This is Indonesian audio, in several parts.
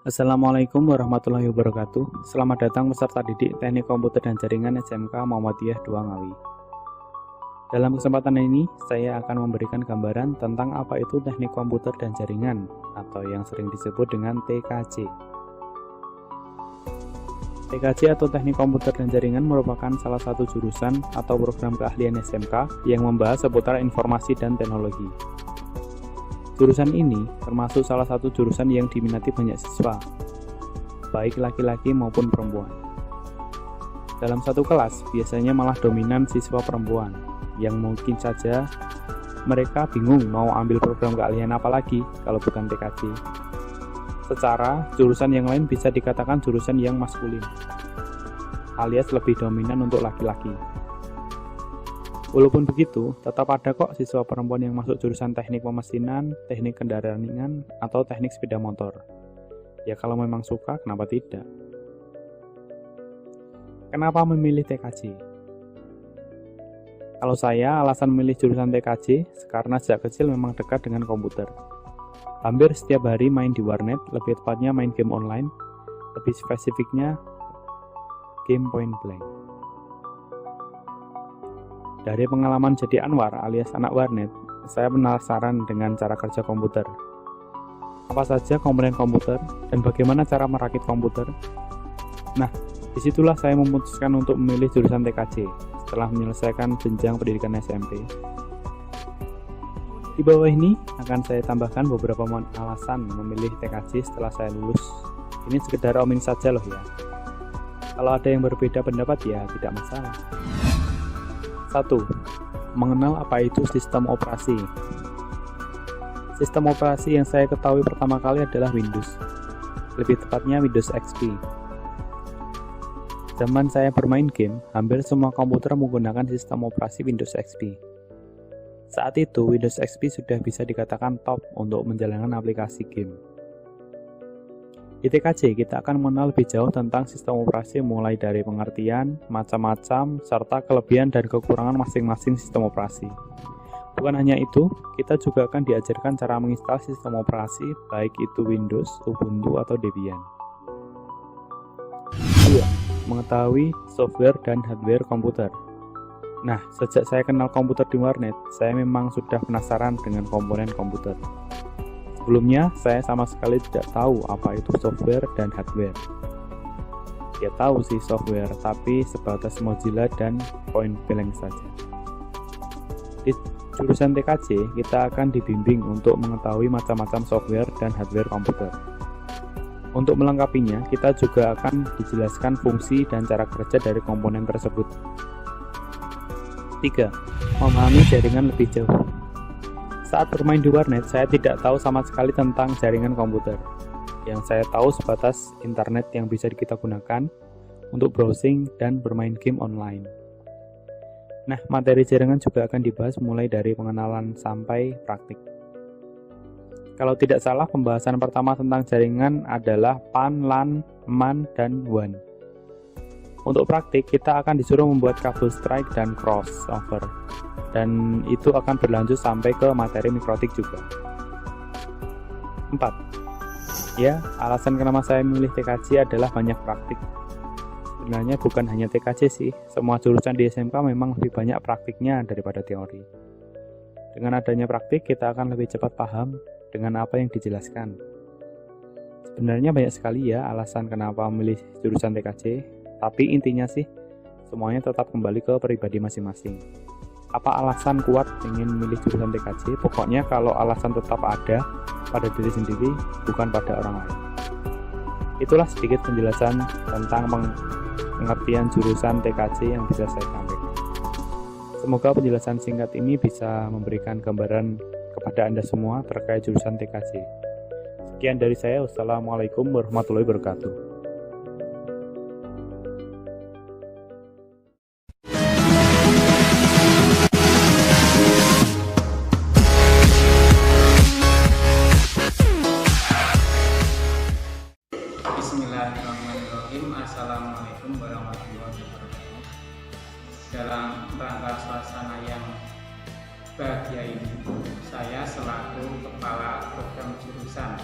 Assalamualaikum warahmatullahi wabarakatuh. Selamat datang peserta didik Teknik Komputer dan Jaringan SMK Muhammadiyah 2 Ngawi. Dalam kesempatan ini, saya akan memberikan gambaran tentang apa itu Teknik Komputer dan Jaringan atau yang sering disebut dengan TKJ. TKJ atau Teknik Komputer dan Jaringan merupakan salah satu jurusan atau program keahlian SMK yang membahas seputar informasi dan teknologi. Jurusan ini termasuk salah satu jurusan yang diminati banyak siswa, baik laki-laki maupun perempuan. Dalam satu kelas, biasanya malah dominan siswa perempuan, yang mungkin saja mereka bingung mau ambil program keahlian apa lagi kalau bukan TKJ. Secara, jurusan yang lain bisa dikatakan jurusan yang maskulin, alias lebih dominan untuk laki-laki. Walaupun begitu, tetap ada kok siswa perempuan yang masuk jurusan teknik pemesinan, teknik kendaraan ringan, atau teknik sepeda motor. Ya kalau memang suka, kenapa tidak? Kenapa memilih TKJ? Kalau saya, alasan memilih jurusan TKJ, karena sejak kecil memang dekat dengan komputer. Hampir setiap hari main di warnet, lebih tepatnya main game online, lebih spesifiknya game Point Blank. Dari pengalaman jadi Anwar alias anak warnet, saya penasaran dengan cara kerja komputer. Apa saja komponen komputer dan bagaimana cara merakit komputer? Nah, disitulah saya memutuskan untuk memilih jurusan TKJ setelah menyelesaikan jenjang pendidikan SMP. Di bawah ini akan saya tambahkan beberapa alasan memilih TKJ setelah saya lulus. Ini sekedar omong saja loh ya. Kalau ada yang berbeda pendapat ya tidak masalah. 1. Mengenal apa itu sistem operasi. Sistem operasi yang saya ketahui pertama kali adalah Windows, lebih tepatnya Windows XP. Zaman saya bermain game, hampir semua komputer menggunakan sistem operasi Windows XP. Saat itu, Windows XP sudah bisa dikatakan top untuk menjalankan aplikasi game. Di TKJ, kita akan mengenal lebih jauh tentang sistem operasi mulai dari pengertian, macam-macam, serta kelebihan dan kekurangan masing-masing sistem operasi. Bukan hanya itu, kita juga akan diajarkan cara menginstal sistem operasi, baik itu Windows, Ubuntu, atau Debian. 2. Mengetahui software dan hardware komputer. Nah, sejak saya kenal komputer di warnet, saya memang sudah penasaran dengan komponen komputer. Sebelumnya, saya sama sekali tidak tahu apa itu software dan hardware. Ya tahu sih software, tapi sebatas Mozilla dan Point Blank saja. Di jurusan TKJ, kita akan dibimbing untuk mengetahui macam-macam software dan hardware komputer. Untuk melengkapinya, kita juga akan dijelaskan fungsi dan cara kerja dari komponen tersebut. 3. Memahami jaringan lebih jauh. Saat bermain di warnet, saya tidak tahu sama sekali tentang jaringan komputer. Yang saya tahu sebatas internet yang bisa kita gunakan untuk browsing dan bermain game online. Nah, materi jaringan juga akan dibahas mulai dari pengenalan sampai praktik. Kalau tidak salah, pembahasan pertama tentang jaringan adalah PAN, LAN, MAN, dan WAN. Untuk praktik, kita akan disuruh membuat kabel strike dan crossover. Dan itu akan berlanjut sampai ke materi mikrotik juga. 4. Ya, alasan kenapa saya memilih TKJ adalah banyak praktik. Sebenarnya bukan hanya TKJ sih, semua jurusan di SMK memang lebih banyak praktiknya daripada teori. Dengan adanya praktik, kita akan lebih cepat paham dengan apa yang dijelaskan. Sebenarnya banyak sekali ya alasan kenapa memilih jurusan TKJ, tapi intinya sih, semuanya tetap kembali ke pribadi masing-masing. Apa alasan kuat ingin memilih jurusan TKJ? Pokoknya kalau alasan tetap ada pada diri sendiri, bukan pada orang lain. Itulah sedikit penjelasan tentang pengertian jurusan TKJ yang bisa saya sampaikan. Semoga penjelasan singkat ini bisa memberikan gambaran kepada Anda semua terkait jurusan TKJ. Sekian dari saya. Wassalamualaikum warahmatullahi wabarakatuh. Bismillahirrahmanirrahim. Assalamualaikum warahmatullahi wabarakatuh. Dalam rangka suasana yang bahagia ini, saya selaku Kepala Program Jurusan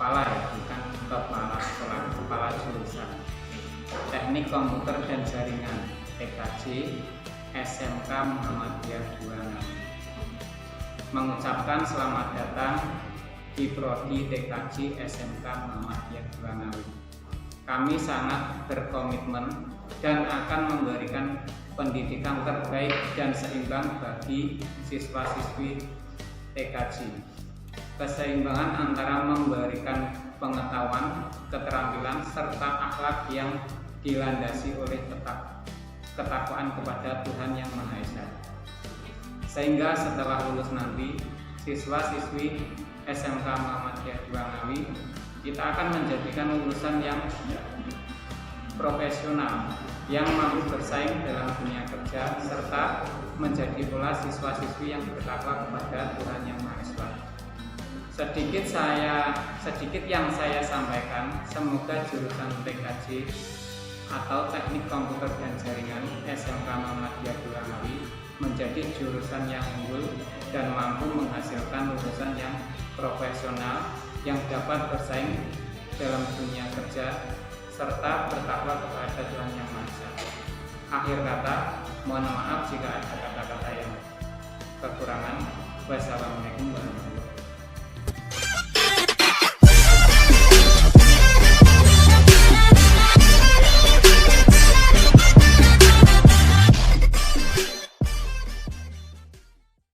kepala ya, bukan kepala sekolah, kepala jurusan Teknik Komputer dan Jaringan TKJ SMK Muhammadiyah 2 mengucapkan selamat datang di Prodi TKJ SMK Muhammadiyah 2 Kami sangat berkomitmen dan akan memberikan pendidikan terbaik dan seimbang bagi siswa-siswi TKJ. Keseimbangan antara memberikan pengetahuan, keterampilan, serta akhlak yang dilandasi oleh ketakwaan kepada Tuhan Yang Maha Esa. Sehingga setelah lulus nanti, siswa-siswi SMK Muhammadiyah 2 kita akan menjadikan lulusan yang profesional, yang mampu bersaing dalam dunia kerja, serta menjadi pula siswa-siswi yang bertakwa kepada Tuhan Yang Maha Esa. Sedikit yang saya sampaikan, semoga jurusan TKJ atau Teknik Komputer dan Jaringan SMK Muhammadiyah 2 menjadi jurusan yang unggul dan mampu menghasilkan lulusan yang profesional yang dapat bersaing dalam dunia kerja serta bertakwa kepada Tuhan Yang Maha Esa. Akhir kata, mohon maaf jika ada kata-kata yang kekurangan. Wassalamualaikum warahmatullahi wabarakatuh.